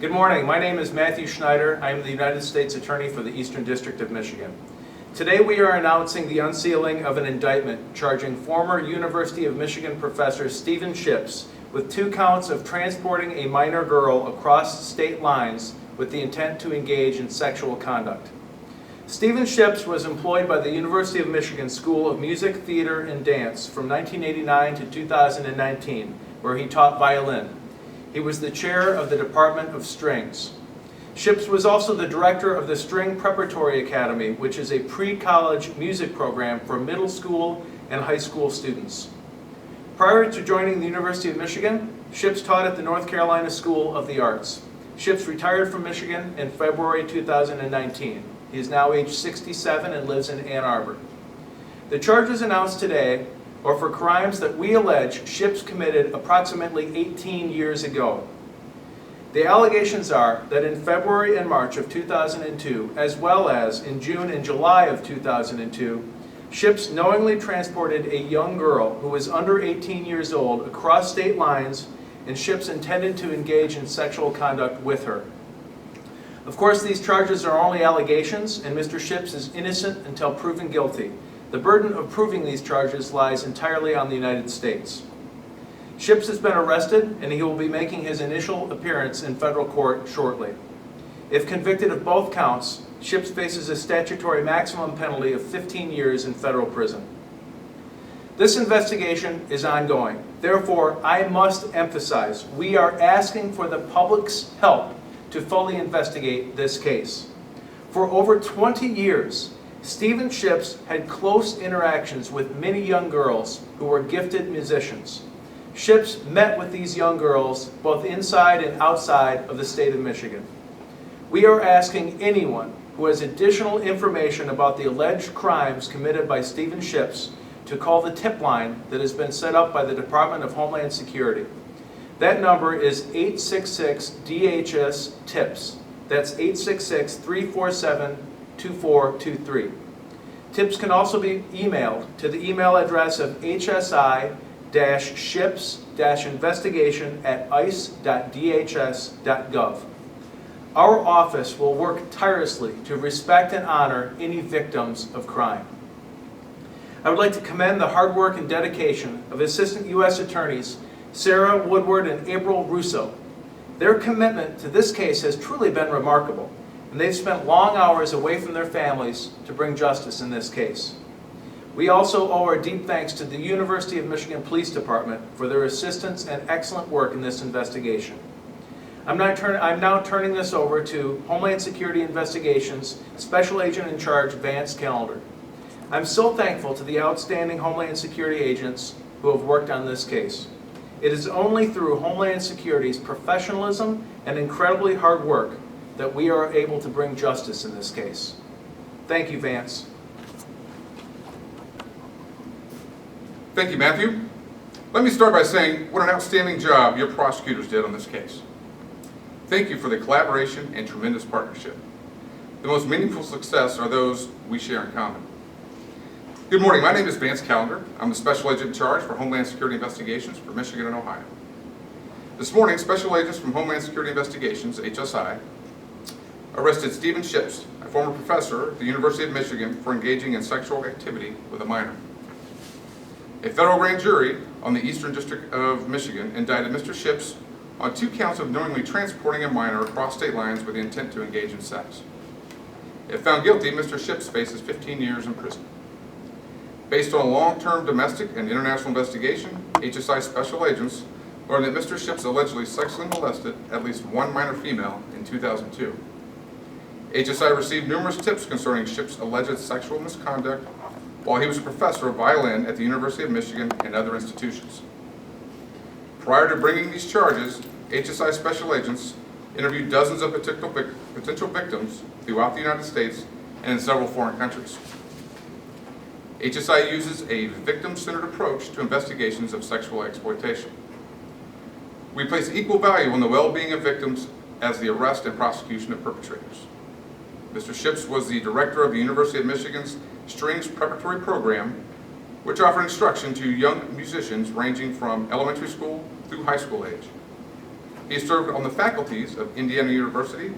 Good morning. My name is Matthew Schneider. I am the United States Attorney for the Eastern District of Michigan. Today we are announcing the unsealing of an indictment charging former University of Michigan professor Stephen Ships with 2 counts of transporting a minor girl across state lines with the intent to engage in sexual conduct. Stephen Ships was employed by the University of Michigan School of Music, Theater, and Dance from 1989 to 2019, where he taught violin. He was the chair of the Department of Strings. Ships was also the director of the String Preparatory Academy, which is a pre-college music program for middle school and high school students. Prior to joining the University of Michigan, Ships taught at the North Carolina School of the Arts. Ships retired from Michigan in February 2019. He is now age 67 and lives in Ann Arbor. The charges announced today are for crimes that we allege Ships committed approximately 18 years ago. The allegations are that in February and March of 2002, as well as in June and July of 2002, Ships knowingly transported a young girl who was under 18 years old across state lines, and Ships intended to engage in sexual conduct with her. Of course, these charges are only allegations, and Mr. Ships is innocent until proven guilty. The burden of proving these charges lies entirely on the United States. Ships has been arrested, and he will be making his initial appearance in federal court shortly. If convicted of both counts, Ships faces a statutory maximum penalty of 15 years in federal prison. This investigation is ongoing. Therefore, I must emphasize, we are asking for the public's help to fully investigate this case. For over 20 years, Stephen Ships had close interactions with many young girls who were gifted musicians. Ships met with these young girls both inside and outside of the state of Michigan. We are asking anyone who has additional information about the alleged crimes committed by Stephen Ships to call the tip line that has been set up by the Department of Homeland Security. That number is 866-DHS-TIPS. That's 866-347-2423. Tips can also be emailed to the email address of hsi-ships-investigation@ice.dhs.gov. Our office will work tirelessly to respect and honor any victims of crime. I would like to commend the hard work and dedication of Assistant U.S. Attorneys Sarah Woodward and April Russo. Their commitment to this case has truly been remarkable, and they've spent long hours away from their families to bring justice in this case. We also owe our deep thanks to the University of Michigan Police Department for their assistance and excellent work in this investigation. I'm now turning this over to Homeland Security Investigations Special Agent in Charge Vance Callender. I'm so thankful to the outstanding Homeland Security agents who have worked on this case. It is only through Homeland Security's professionalism and incredibly hard work that we are able to bring justice in this case. Thank you, Vance. Thank you, Matthew. Let me start by saying what an outstanding job your prosecutors did on this case. Thank you for the collaboration and tremendous partnership. The most meaningful success are those we share in common. Good morning, my name is Vance Callender. I'm the Special Agent in Charge for Homeland Security Investigations for Michigan and Ohio. This morning, Special Agents from Homeland Security Investigations, HSI, arrested Stephen Ships, a former professor at the University of Michigan, for engaging in sexual activity with a minor. A federal grand jury on the Eastern District of Michigan indicted Mr. Ships on 2 counts of knowingly transporting a minor across state lines with the intent to engage in sex. If found guilty, Mr. Ships faces 15 years in prison. Based on a long-term domestic and international investigation, HSI special agents learned that Mr. Ships allegedly sexually molested at least 1 minor female in 2002. HSI received numerous tips concerning Ships' alleged sexual misconduct while he was a professor of violin at the University of Michigan and other institutions. Prior to bringing these charges, HSI special agents interviewed dozens of potential victims throughout the United States and in several foreign countries. HSI uses a victim-centered approach to investigations of sexual exploitation. We place equal value on the well-being of victims as the arrest and prosecution of perpetrators. Mr. Ships was the director of the University of Michigan's Strings Preparatory Program, which offered instruction to young musicians ranging from elementary school through high school age. He served on the faculties of Indiana University,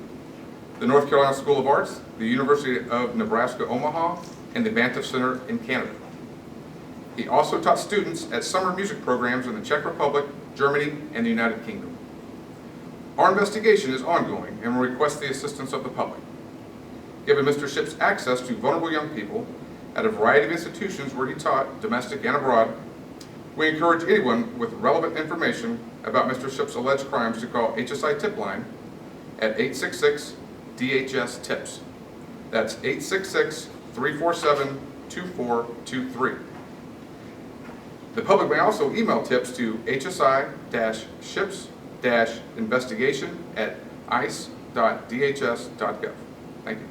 the North Carolina School of Arts, the University of Nebraska-Omaha, and the Banff Center in Canada. He also taught students at summer music programs in the Czech Republic, Germany, and the United Kingdom. Our investigation is ongoing and will request the assistance of the public. Given Mr. Shipp's access to vulnerable young people at a variety of institutions where he taught, domestic and abroad, we encourage anyone with relevant information about Mr. Shipp's alleged crimes to call HSI Tip Line at 866-DHS-TIPS. That's 866-347-2423. The public may also email tips to hsi-ships-investigation@ice.dhs.gov. Thank you.